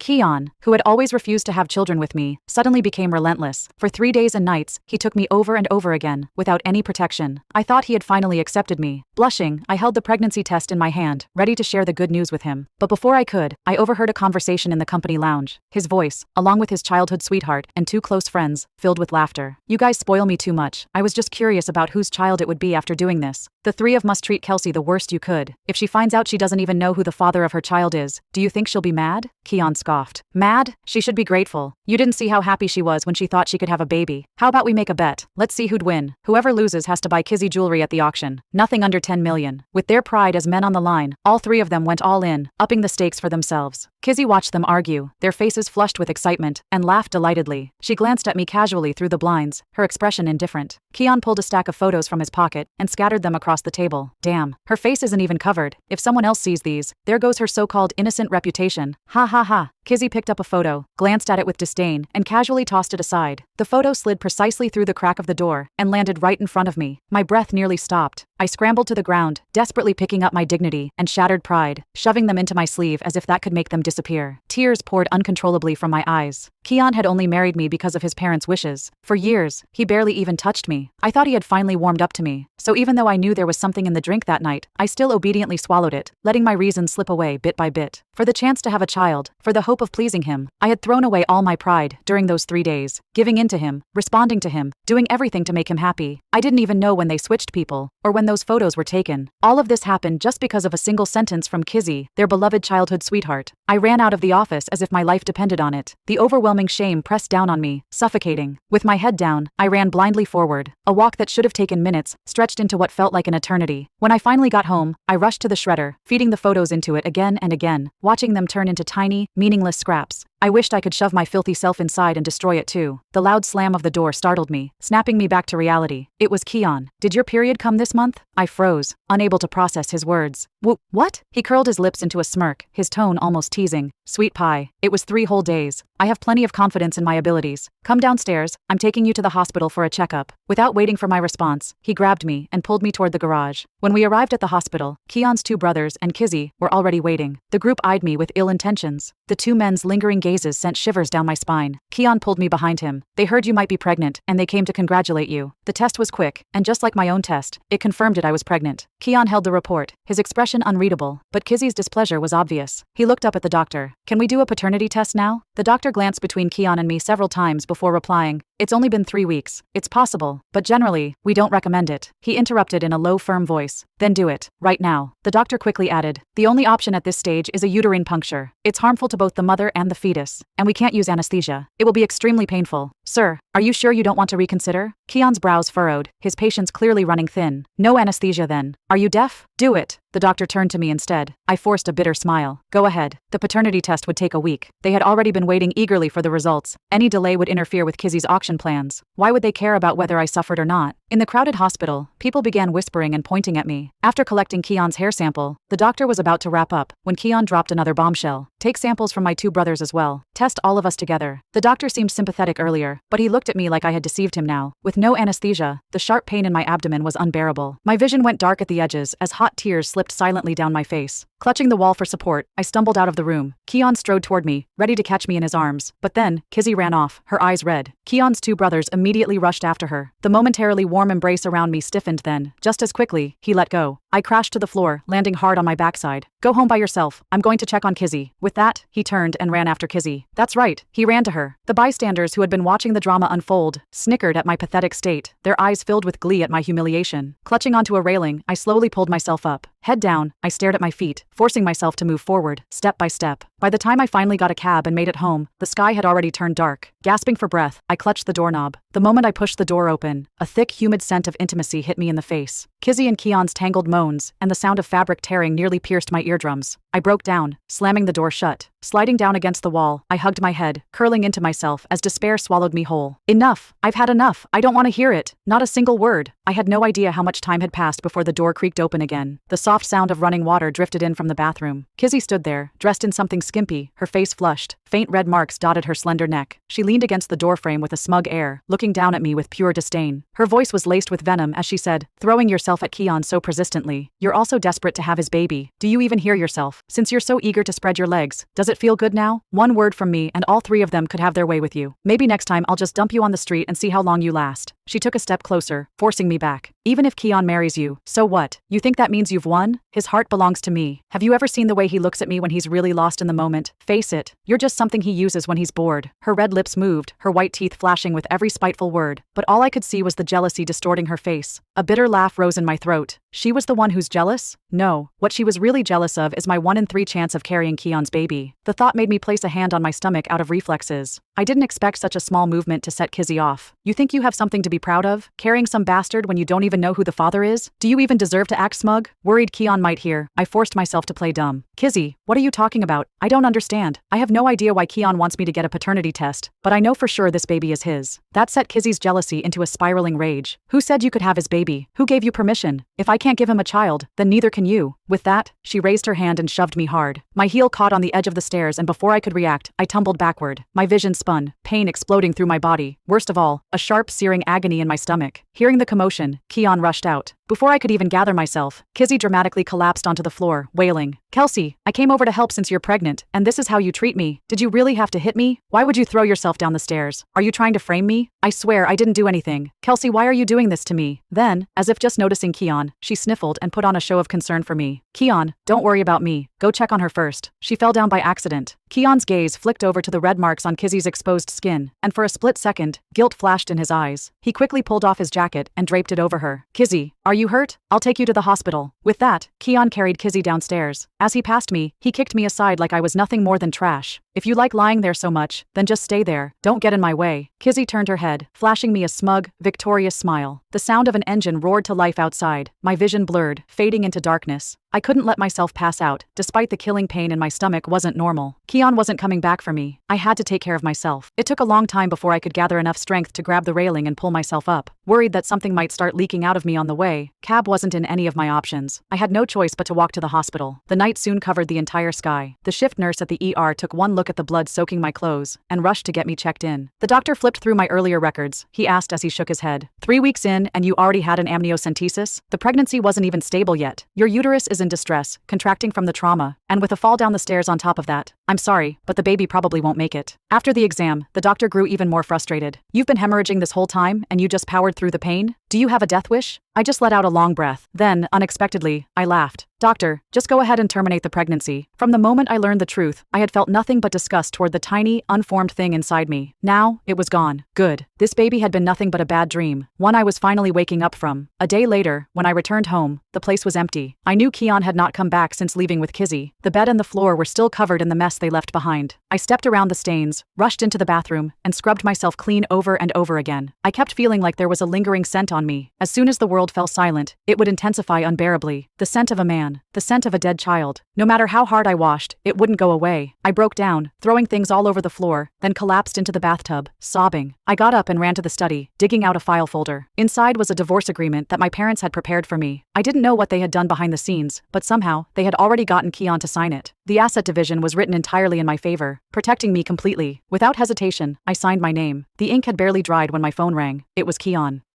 Keon, who had always refused to have children with me, suddenly became relentless. For 3 days and nights, he took me over and over again, without any protection. I thought he had finally accepted me. Blushing, I held the pregnancy test in my hand, ready to share the good news with him. But before I could, I overheard a conversation in the company lounge. His voice, along with his childhood sweetheart and 2 close friends, filled with laughter. "You guys spoil me too much. I was just curious about whose child it would be after doing this. The 3 of must treat Kelsey the worst you could. If she finds out she doesn't even know who the father of her child is, do you think she'll be mad?" Keon scoffed. "Mad? She should be grateful. You didn't see how happy she was when she thought she could have a baby. How about we make a bet? Let's see who'd win. Whoever loses has to buy Kizzy jewelry at the auction. Nothing under 10 million. With their pride as men on the line, all 3 of them went all in, upping the stakes for themselves. Kizzy watched them argue, their faces flushed with excitement, and laughed delightedly. She glanced at me casually through the blinds, her expression indifferent. Keon pulled a stack of photos from his pocket and scattered them across the table. Damn, her face isn't even covered. If someone else sees these, there goes her so-called innocent reputation. Ha ha ha. Kizzy picked up a photo, glanced at it with disdain, and casually tossed it aside. The photo slid precisely through the crack of the door and landed right in front of me. My breath nearly stopped. I scrambled to the ground, desperately picking up my dignity and shattered pride, shoving them into my sleeve as if that could make them disappear. Tears poured uncontrollably from my eyes. Keon had only married me because of his parents' wishes. For years, he barely even touched me. I thought he had finally warmed up to me. So even though I knew there was something in the drink that night, I still obediently swallowed it, letting my reason slip away bit by bit. For the chance to have a child, for the hope of pleasing him, I had thrown away all my pride during those 3 days, giving in to him, responding to him, doing everything to make him happy. I didn't even know when they switched people, or when those photos were taken. All of this happened just because of a single sentence from Kizzy, their beloved childhood sweetheart. I ran out of the office as if my life depended on it. The overwhelming shame pressed down on me, suffocating. With my head down, I ran blindly forward. A walk that should have taken minutes stretched into what felt like an eternity. When I finally got home, I rushed to the shredder, feeding the photos into it again and again, watching them turn into tiny, meaningless scraps. I wished I could shove my filthy self inside and destroy it too. The loud slam of the door startled me, snapping me back to reality. It was Keon. "Did your period come this month?" I froze, unable to process his words. What? He curled his lips into a smirk, his tone almost teasing. "Sweet pie. It was 3 whole days. I have plenty of confidence in my abilities. Come downstairs, I'm taking you to the hospital for a checkup." Without waiting for my response, he grabbed me and pulled me toward the garage. When we arrived at the hospital, Keon's 2 brothers and Kizzy were already waiting. The group eyed me with ill intentions. The 2 men's lingering gazes sent shivers down my spine. Keon pulled me behind him. "They heard you might be pregnant, and they came to congratulate you. The test was quick, and just like my own test, it confirmed I was pregnant." Keon held the report, his expression unreadable, but Kizzy's displeasure was obvious. He looked up at the doctor. "Can we do a paternity test now?" The doctor glanced between Keon and me several times before replying, "It's only been 3 weeks. It's possible, but generally, we don't recommend it." He interrupted in a low, firm voice. "Then do it, right now." The doctor quickly added, "The only option at this stage is a uterine puncture. It's harmful to both the mother and the fetus, and we can't use anesthesia. It will be extremely painful." "Sir, are you sure you don't want to reconsider?" Keon's brows furrowed, his patience clearly running thin. "No anesthesia then. Are you deaf? Do it." The doctor turned to me instead. I forced a bitter smile. "Go ahead." The paternity test would take a week. They had already been waiting eagerly for the results. Any delay would interfere with Kizzy's auction plans. Why would they care about whether I suffered or not? In the crowded hospital, people began whispering and pointing at me. After collecting Keon's hair sample, the doctor was about to wrap up when Keon dropped another bombshell. "Take samples from my 2 brothers as well. Test all of us together." The doctor seemed sympathetic earlier, but he looked at me like I had deceived him now. With no anesthesia, the sharp pain in my abdomen was unbearable. My vision went dark at the edges as hot tears slipped silently down my face. Clutching the wall for support, I stumbled out of the room. Keon strode toward me, ready to catch me in his arms. But then, Kizzy ran off, her eyes red. Keon's 2 brothers immediately rushed after her. The momentarily warm embrace around me stiffened then. Just as quickly, he let go. I crashed to the floor, landing hard on my backside. "Go home by yourself. I'm going to check on Kizzy." With that, he turned and ran after Kizzy. That's right, he ran to her. The bystanders who had been watching the drama unfold snickered at my pathetic state, their eyes filled with glee at my humiliation. Clutching onto a railing, I slowly pulled myself up. Head down, I stared at my feet, forcing myself to move forward, step by step. By the time I finally got a cab and made it home, the sky had already turned dark. Gasping for breath, I clutched the doorknob. The moment I pushed the door open, a thick, humid scent of intimacy hit me in the face. Kizzy and Keon's tangled moans, and the sound of fabric tearing nearly pierced my eardrums. I broke down, slamming the door shut. Sliding down against the wall, I hugged my head, curling into myself as despair swallowed me whole. "Enough! I've had enough! I don't want to hear it! Not a single word!" I had no idea how much time had passed before the door creaked open again. The soft sound of running water drifted in from the bathroom. Kizzy stood there, dressed in something skimpy, her face flushed. Faint red marks dotted her slender neck. She leaned against the doorframe with a smug air, looking down at me with pure disdain. Her voice was laced with venom as she said, "Throwing yourself myself at Keon so persistently. You're also desperate to have his baby. Do you even hear yourself? Since you're so eager to spread your legs, does it feel good now? One word from me and all three of them could have their way with you. Maybe next time I'll just dump you on the street and see how long you last. She took a step closer, forcing me back. Even if Keon marries you, so what? You think that means you've won? His heart belongs to me. Have you ever seen the way he looks at me when he's really lost in the moment? Face it, you're just something he uses when he's bored. Her red lips moved, her white teeth flashing with every spiteful word, but all I could see was the jealousy distorting her face. A bitter laugh rose in my throat. She was the one who's jealous? No, what she was really jealous of is my 1 in 3 chance of carrying Keon's baby. The thought made me place a hand on my stomach out of reflexes. I didn't expect such a small movement to set Kizzy off. You think you have something to be proud of? Carrying some bastard when you don't even know who the father is? Do you even deserve to act smug? Worried Keon might hear, I forced myself to play dumb. Kizzy, what are you talking about? I don't understand. I have no idea why Keon wants me to get a paternity test, but I know for sure this baby is his. That set Kizzy's jealousy into a spiraling rage. Who said you could have his baby? Who gave you permission? If I can't give him a child, then neither can you. With that, she raised her hand and shoved me hard. My heel caught on the edge of the stairs and before I could react, I tumbled backward. My vision spun, pain exploding through my body. Worst of all, a sharp, searing agony in my stomach. Hearing the commotion, Keon rushed out. Before I could even gather myself, Kizzy dramatically collapsed onto the floor, wailing. Kelsey, I came over to help since you're pregnant, and this is how you treat me. Did you really have to hit me? Why would you throw yourself down the stairs? Are you trying to frame me? I swear I didn't do anything. Kelsey, why are you doing this to me? Then, as if just noticing Keon, she sniffled and put on a show of concern for me. Keon, don't worry about me. Go check on her first. She fell down by accident. Keon's gaze flicked over to the red marks on Kizzy's exposed skin, and for a split second, guilt flashed in his eyes. He quickly pulled off his jacket and draped it over her. Kizzy, are you hurt? I'll take you to the hospital. With that, Keon carried Kizzy downstairs. As he passed me, he kicked me aside like I was nothing more than trash. If you like lying there so much, then just stay there. Don't get in my way. Kizzy turned her head, flashing me a smug, victorious smile. The sound of an engine roared to life outside. My vision blurred, fading into darkness. I couldn't let myself pass out, despite the killing pain in my stomach wasn't normal. Keon wasn't coming back for me. I had to take care of myself. It took a long time before I could gather enough strength to grab the railing and pull myself up. Worried that something might start leaking out of me on the way, cab wasn't in any of my options. I had no choice but to walk to the hospital. The night soon covered the entire sky. The shift nurse at the ER took one look at the blood soaking my clothes and rushed to get me checked in. The doctor flipped through my earlier records. He asked as he shook his head. 3 weeks in and you already had an amniocentesis? The pregnancy wasn't even stable yet. Your uterus is in distress, contracting from the trauma, and with a fall down the stairs on top of that. I'm sorry, but the baby probably won't make it. After the exam, the doctor grew even more frustrated. You've been hemorrhaging this whole time and you just powered through the pain? Do you have a death wish? I just let out a long breath. Then, unexpectedly, I laughed. Doctor, just go ahead and terminate the pregnancy. From the moment I learned the truth, I had felt nothing but disgust toward the tiny, unformed thing inside me. Now, it was gone. Good. This baby had been nothing but a bad dream, one I was finally waking up from. A day later, when I returned home, the place was empty. I knew Keon had not come back since leaving with Kizzy. The bed and the floor were still covered in the mess they left behind. I stepped around the stains, rushed into the bathroom, and scrubbed myself clean over and over again. I kept feeling like there was a lingering scent on me. As soon as the world fell silent, it would intensify unbearably. The scent of a man, the scent of a dead child. No matter how hard I washed, it wouldn't go away. I broke down, throwing things all over the floor, then collapsed into the bathtub, sobbing. I got up and ran to the study, digging out a file folder. Inside was a divorce agreement that my parents had prepared for me. I didn't know what they had done behind the scenes, but somehow, they had already gotten Keon to sign it. The asset division was written entirely in my favor, protecting me completely. Without hesitation, I signed my name. The ink had barely dried when my phone rang. It was Keon.